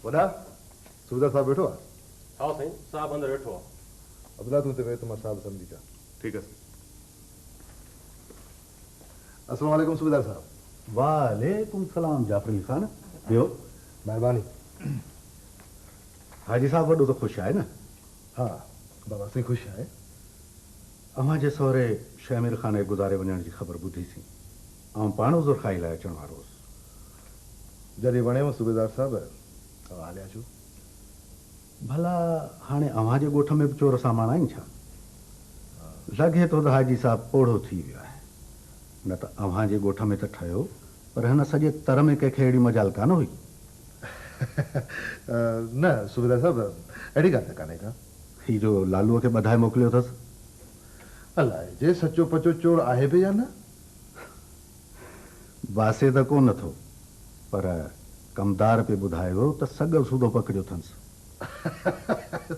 वॾा सूबेदार साहब बैठो आहे? हाँ साईं, साहब अंदर बैठो आहे। अब्दुल्ला तूं ते वे तुम्हारा साहब समझी जा। ठीक है। अस्सलाम वालेकुम सूबेदार साहब। वालेकुम सलाम जाफरी खान। बियो मेहरबानी। हाजी साहब वॾो तो ख़ुशि आहे न? हाँ बाबा से खुश है। अव्हां जे सहुरे शहमीर खान जे गुज़ारे वञण जी ख़बर ॿुधीसीं। ऐं पाण उज़ुर खाई लाइ अचण वारो हुउसि। जॾहिं वणेव सूबेदार साहब हलिया अचो। भला हाणे अव्हां जे ॻोठ में बि चोर सामान आहिनि छा? लॻे थो त हाजी साहब पोढ़ो थी वियो आहे। न त अव्हां जे ॻोठ में त ठहियो, पर हिन सॼे तर में कंहिंखे अहिड़ी मजाल कान हुई। न सूबेदार साहब अहिड़ी ॻाल्हि त कान्हे का। ही जो लालूअ खे ॿधाए मोकिलियो अथसि, अलाए जे सचो पचो चोर आहे बि या न। बासे त कोन थो, पर कमदार पे ॿुधायो त सॻ सूदो पकड़ियो अथसि।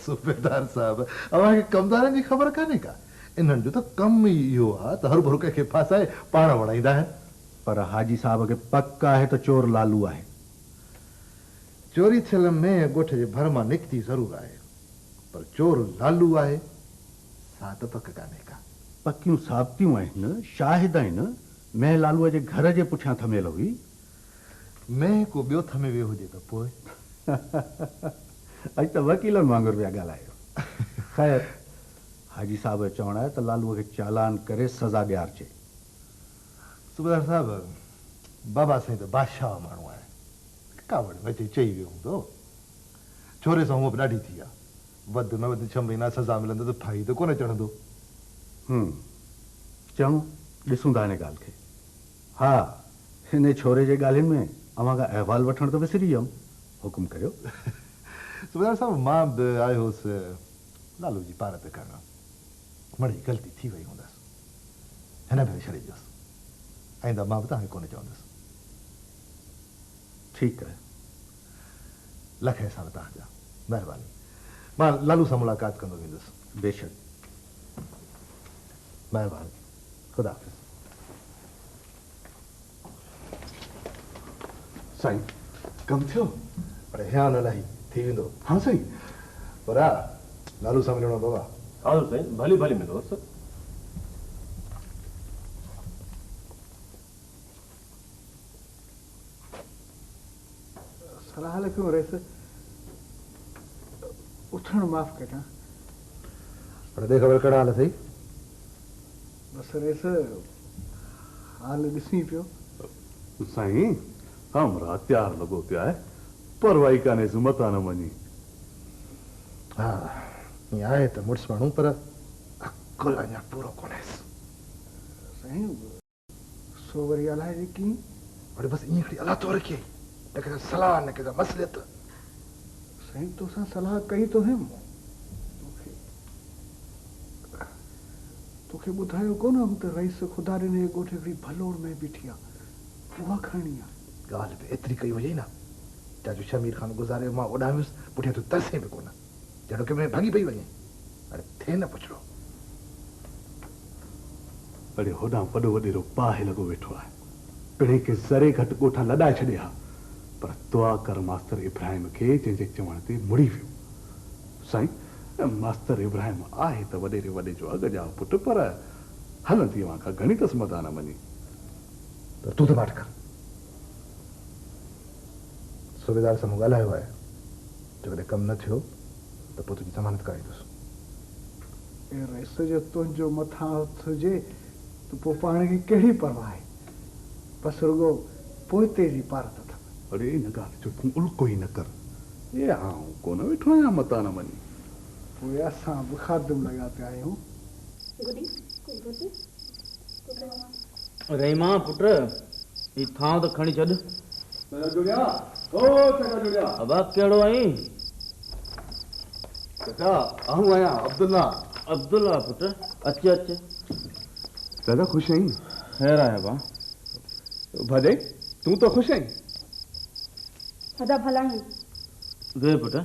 सूबेदार साहब अव्हांखे कमदारनि जी ख़बर कान्हे का। इन्हनि जो त कमु ई इहो आहे त हर भरू कंहिंखे फासाए पाण वणाईंदा आहिनि। पर हाजी साहब खे पक आहे त चोर लालू आहे। चोरी थियल में ॻोठ जे भर मां निकिती ज़रूर आहे, पर चोर लालू आहे सा त पक कान्हे का। पकियूं साबितियूं आहिनि, शाहिद आहिनि। मैं लालूअ जे घर जे पुठियां थमियल हुई। मैं को ॿियो थमे वियो हुजे त पोइ। अॼु त वकीलनि वांगुरु पिया ॻाल्हायो। ख़ैर, हाजी साहब जो चवणु आहे त लालूअ खे चालान करे सज़ा ॾियारजे। सूबेदार साहब बाबा साईं त बादशाह माण्हू आहे। कावड़ में चई वियो हूंदो। छोरे सां हूअं बि ॾाढी थी आहे। वधि में वधि 6 महीना सज़ा मिलंदो त फाई त कोन चढ़ंदो। चङो, ॾिसूं था हिन ॻाल्हि खे। हा, हिन छोरे जे ॻाल्हियुनि में अव्हां खां अहवाल वठण त विसरी वियुमि। हुकुम करियो। सूबेदार साहब मां बि आयो हुउसि लालू जी पार पे करणु। मड़ी ग़लती थी वई हूंदसि, हिन भेरे छॾे ॾियोसि। आईंदा मां बि तव्हांखे कोन चवंदुसि। ठीकु आहे। लख अहसान तव्हांजा, महिरबानी। मां लालू सां मुलाक़ात कंदो वेंदुसि। बेशक। महिरबानी। ख़ुदा हाफ़िज़। साईं, कमु थियो? पर ध्यानु इलाही थी वेंदो। हाँ साईं। पर लालू सां मिलणो बाबा। हाँ साईं, भली भली मिलो सर। सलाह क्यों रहे सर? उठण माफ़ कटा। पर देख खबर कड़ा हाल सही। बस रेस हाल ॾिसी पियो। साईं, हमरा तैयार लॻो पिया आहे, परवाही कान्हे मता न वञी। हा, ईअं आहे त मुड़ुसु माण्हू, पर अकुल अञा पूरो कोन्हेसि। साईं सो वरी अलाए जे कीअं? वरी बसि ईअं खड़ी अला तौर खे न कंहिंजा सलाह न कंहिंजा मसलियत। साईं तोसां सलाह कई तो हिम। तोखे ॿुधायो कोन हुम त रईस ख़ुदा ॾिने ॻोठ हिकिड़ी भलोड़ में बीठी आहे। उहा खणी आहे। ॻाल्हि बि एतिरी कई हुजे न, चाचो शमीर खान गुज़ारे मां उॾामियुसि, पुठियां तूं तरसे बि कोन, जहिड़ो की में भाॻी पई वञे। अरे थिए न पुछड़ो। अड़े होॾां वॾो वॾेरो पाहे लॻो वेठो आहे। पिणे खे ज़रे घटि ॻोठा लॾाए छॾिया, पर दुआ कर मास्तर इब्राहिम खे जंहिंजे चवण ते मुड़ी वियो। साईं, मास्तर इब्राहिम आहे त वॾेरे वॾे जो अॻ जा पुटु, पर हलंदी अव्हां खां घणी क़िस्मत न वञी। त तूं त पाठ कर। सूबेदार सां मूं ॻाल्हायो आहे, जेकॾहिं कमु न थियो त पोइ तुंहिंजी ज़मानत कराईंदुसि। रईस जो तुंहिंजो मथां हथ हुजे त पोइ पाण खे कहिड़ी परवाह आहे। बसि रुगो पोइते जी पारत अथव। अड़े हिन ॻाल्हि जो तूं उल्को ई न कर। ए आऊं कोन वेठो आहियां मता न वञी। पोइ असां बि खादम लॻा पिया आहियूं। रहीमा पुट, ही थांव त खणी छॾ। अबा कहिड़ो आहीं? चाचा, आऊं आहियां अब्दुल्ला। अब्दुल्ला पुट, अचे अचे। दादा ख़ुशि आहीं? ख़ैर आहे बा। भॼे, तूं त ख़ुशि आहीं? सदा भला आहीं। वे पुट।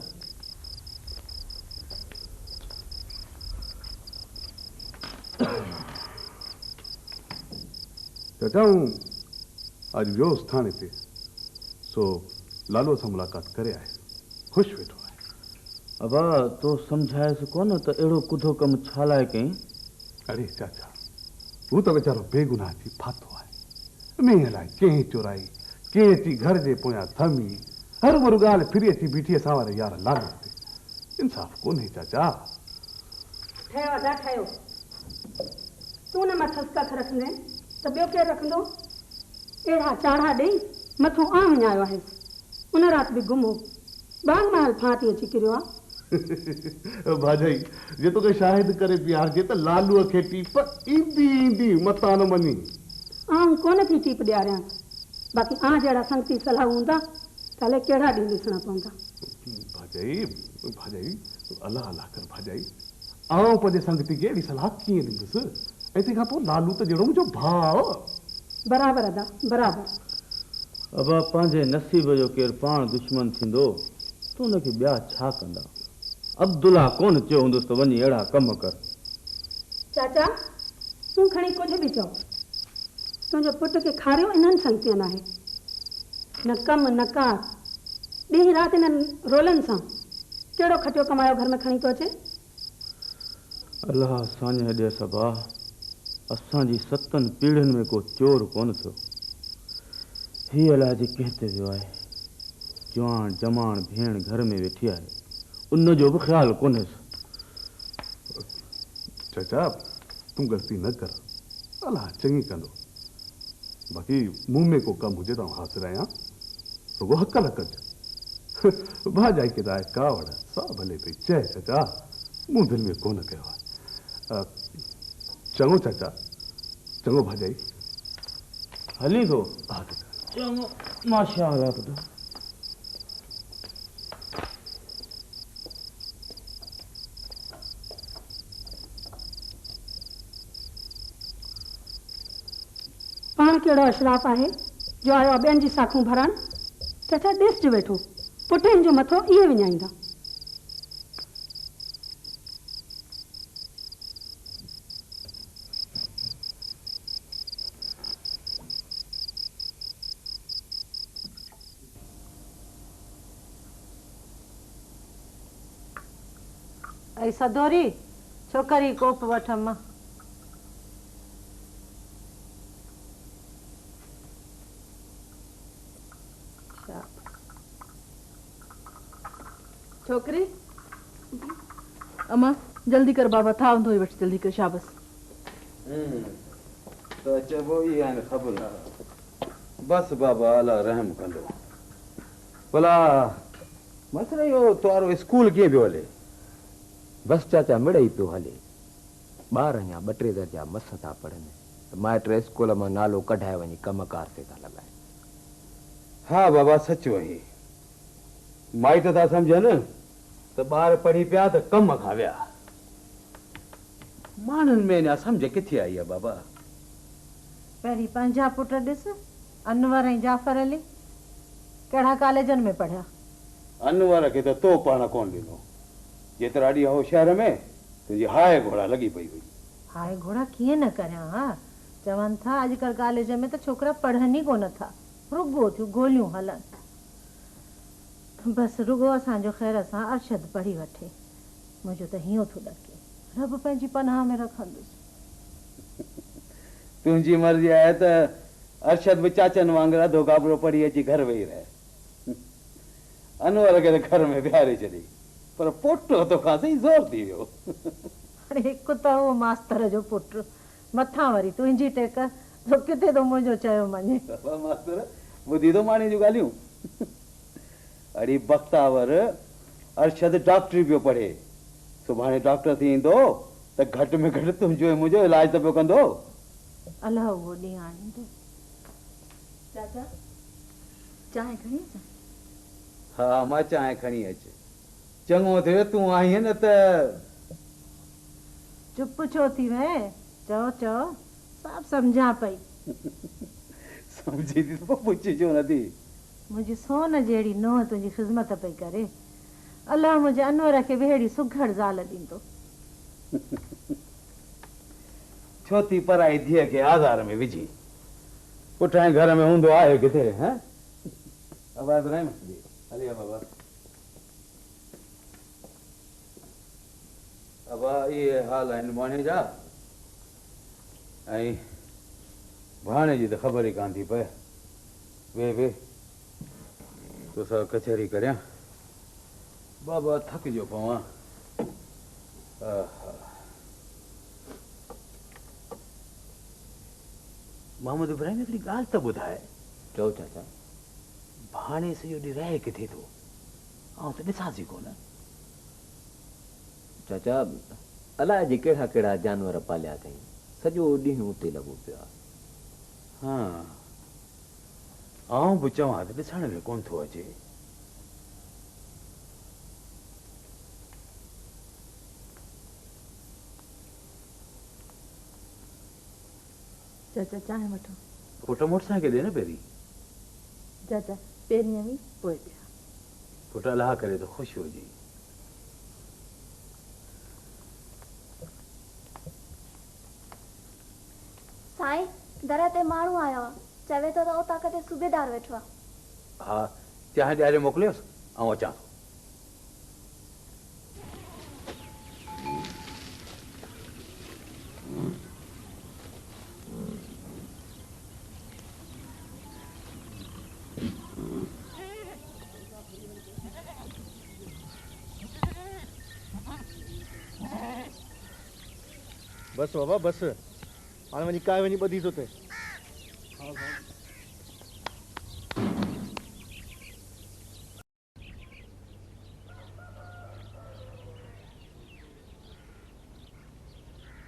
चाचा, हूं अॼु वियोसि थाने ते, सो लालूअ सां मुलाक़ात करे आयुसि। ख़ुशि वेठो आहे। अबा तो सम्झाए सको न त अहिड़ो कुधो कमु छा लाइ कई? अरे चाचा, हू त वीचारो बेगुनाह थी फाथो आहे। मींहं लाइ कंहिं चोराई, कंहिं अची घर जे पोयां थमी, हर मरु ॻाल्हि फिरी अची बीठी असां वारे यार लालो ते। इंसाफ़ कोन्हे चाचा। ठहियो अदा ठहियो। तूं न मथस कख रखंदे त ॿियो केरु रखंदो? अहिड़ा चाढ़ा ॾेई मथो आं विञायो आहे। उन राति बि गुम हो, बाग महल फांती अची किरियो आहे। भाॼाई जे तोखे शाहिद करे बीहारजे त लालूअ खे टीप ईंदी ईंदी मथां न मञी। आऊं कोन थी टीप ॾियारियां, बाक़ी आं जहिड़ा संगती सलाह हूंदा त अलाए कहिड़ा ॾींहुं ॾिसणा पवंदा। भाॼाई अलाह अलाह कर भाॼाई, आउं पंहिंजे संगती खे अहिड़ी सलाह कीअं ॾींदुसि? ऐं तंहिंखां पोइ लालू त जहिड़ो मुंहिंजो भाउ। बराबरि अदा बराबरि। अबा पंहिंजे नसीब जो केरु पाण दुश्मन थींदो त हुनखे ॿिया छा कंदा? अब्दुल्ला कोन चयो हूंदुसि त वञी अहिड़ा कम कर। चाचा तूं खणी कुझु बि चओ, तुंहिंजो पुट खे खारियो इन्हनि संगतियुनि आहे। न कमु न कार, ॾींहुं राति इन्हनि रोलनि सां कहिड़ो खटियो कमायो घर में खणी थो अचे। अलाह असांजे हेॾे सबा असांजी 7 पीढ़ियुनि में को चोर कोन थियो। ही अलाह जे कंहिं ते वियो आहे। जवान जमाण भेण घर में वेठी आहे, उन जो बि ख़्यालु कोन्हेसि। चाचा तूं ग़लती न कर, अलाह चङी कंदो। बाक़ी मुंह में को कमु हुजे त हाज़िर आहियां, रुगो हक़ न कजि। भाॼाई के दाए कावड़ सा भले पई चए चाचा, मूं दिलि में कोन कयो आहे। चङो चाचा, चङो भाॼाई। हली थो? हा चाचा। चङो माशा अल्लाह पुटु। पाण कहिड़ो अशराफ आहे जो आयो आहे ॿियनि जी साखूं भरण। चाचा ॾिसि वेठो, पुठियुनि जो मथो इहे विञाईंदा। ऐं सदोरी छोकरी कोप वठ मां। छोकरी अम्मा जल्दी कर बाबा थाव धोई वठ जल्दी कर शाबस। तो चबो ई आने खबर बस बाबा अल्लाह रहम कंदो। भला मसलो यो तोरो स्कूल कीअं पियो हले? बस चाचा मिड़ई पियो हले। ॿार अञा 2-3 दर्जा मस था पढ़नि, माइट स्कूल मां नालो कढाए वञी कमकार ते था लॻाइनि। हाँ बाबा सच वही, माइट था सम्झनि त ॿार पढ़ी पिया त कम खां विया। माण्हुनि में अञा सम्झ किथे आई आहे बाबा? पहिरीं पंहिंजा पुट ॾिस, अनवर ऐं जाफ़र अली कहिड़ा कॉलेजनि में पढ़िया। अनवर खे त तो पाण कोन ॾिनो, जेतिरा ॾींहं हो शहर में तुंहिंजी हाय घोड़ा लॻी पई हुई। हाय घोड़ा कीअं न करियां? हा चवनि था अॼुकल्ह कॉलेज में त छोकिरा पढ़नि ई कोन था, रुगो थियूं गोलियूं हलनि। बसि रुगो असांजो ख़ैर सां अरशद पढ़ी वठे, मुंहिंजो त हीअं थो ॾके, रब पंहिंजी पनाह में रखंदुसि। तुंहिंजी मर्ज़ी आहे त अरशद बि चाचनि वांगुरु अधो गाबरो पढ़ी अची घर वेही रहे। अनवर खे त घर में विहारे छॾी, पर पोटो तोखां सही ज़ोर थी वियो। अरे हिकु त उहो मास्तर जो पुटु, मथां वरी तुंहिंजी टेक, तो किथे तो मुंहिंजो चयो मञे। मास्तर ॿुधी थो माणी जूं ॻाल्हियूं। अड़ी बख़्तावर अरशद डॉक्टरी पियो पढ़े, सुभाणे डॉक्टर थी ईंदो त घटि में घटि तुंहिंजो ऐं मुंहिंजो इलाज त पियो कंदो। अलाह उहो ॾींहुं आणींदो। चाचा चांहि खणी अचां? हा मां चांहि खणी अच। चङो थियो तूं आई न त। चुप छो थी वए? चओ चओ, सभु सम्झां पई। समझी थी तो पुछी छो नथी? मुंहिंजी सोन जहिड़ी नूंहं तुंहिंजी ख़िदमत पई करे, अलाह मुंहिंजे अनवर खे बि अहिड़ी सुघड़ ज़ाल ॾींदो। छो थी पराई धीअ खे आज़ार में विझी? पुठियां घर में हूंदो आहे किथे? हैं आवाज़ न हले बाबा। अब ये हाल आहिनि मोने जा ऐं भाणे जी त ख़बर ई कान थी पए वे तोसां कचहरी करियां बाबा थकिजो पवां मोहम्मद इब्राहिम हिकिड़ी ॻाल्हि त ॿुधाए चओ चाचा। भाणे सॼो ॾींहुं रहे किथे थो ऐं त ॾिसांसि कोन चाचा अलाए जे कहिड़ा कहिड़ा जानवर पालिया अथई सॼो ॾींहुं उते लॻो पियो आहे। हा आउं बि चवां त ॾिसण में कोन थो अचे चाचा चांहि वठो। पुट मोटरसाइकिल ॾे न पहिरीं चाचा पहिरीं हुई पोइ पिया। पुट अलाह करे त ख़ुशि हुजे। साईं दर ते माण्हू आयो आहे चवे थो त उतां किथे सूबेदार वेठो आहे। हा चांहि ॾियारे मोकिलियोसि ऐं अचां थो। बस बाबा बस हाणे वञी काए वञी ॿधी थो थिए।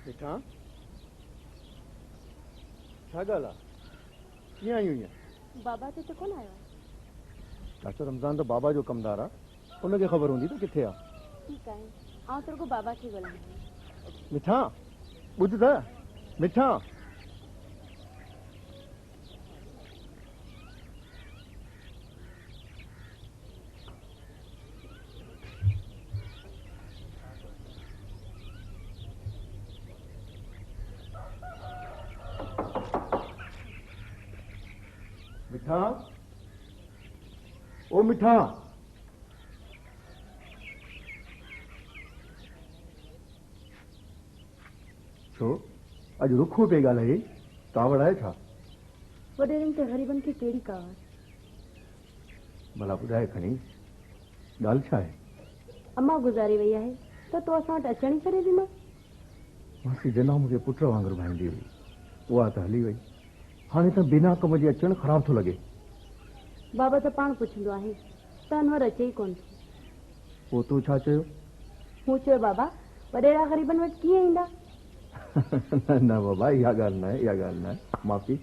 ॾिठां छा ॻाल्हि आहे कीअं आयूं ईअं? बाबा ते त कोन आयो आहे। चाचा रमज़ान त बाबा जो कमदार आहे उनखे ख़बर हूंदी त किथे आहे। ठीकु आहे आउं त रुॻो बाबा खे ॻोल्हां। मिठा ॿुध त मिठा मिठा ओ मिठा छो अॼु रुखो पे ॻाल्हाए कावड़ आहे छा? वॾेरनि ते ग़रीबनि खे कहिड़ी कावड़? भला ॿुधाए खणी ॻाल्हि छा आहे? अम्मा गुज़ारे वई आहे त तूं असां वटि अचण ई छॾे ॾिनो। मासी जना मूंखे पुट वांगुरु भाईंदी हुई उहा त हली वई हाणे त बिना कम जे अचणु ख़राब थो लॻे। बाबा त पाण पुछंदो आहे त अनवर अचे ई कोन थो। पोइ तूं छा चयो? मूं चयो बाबा वॾेरा ग़रीबनि वटि कीअं ईंदा? न बाबा इहा ॻाल्हि न आहे इहा ॻाल्हि न आहे माफ़ी।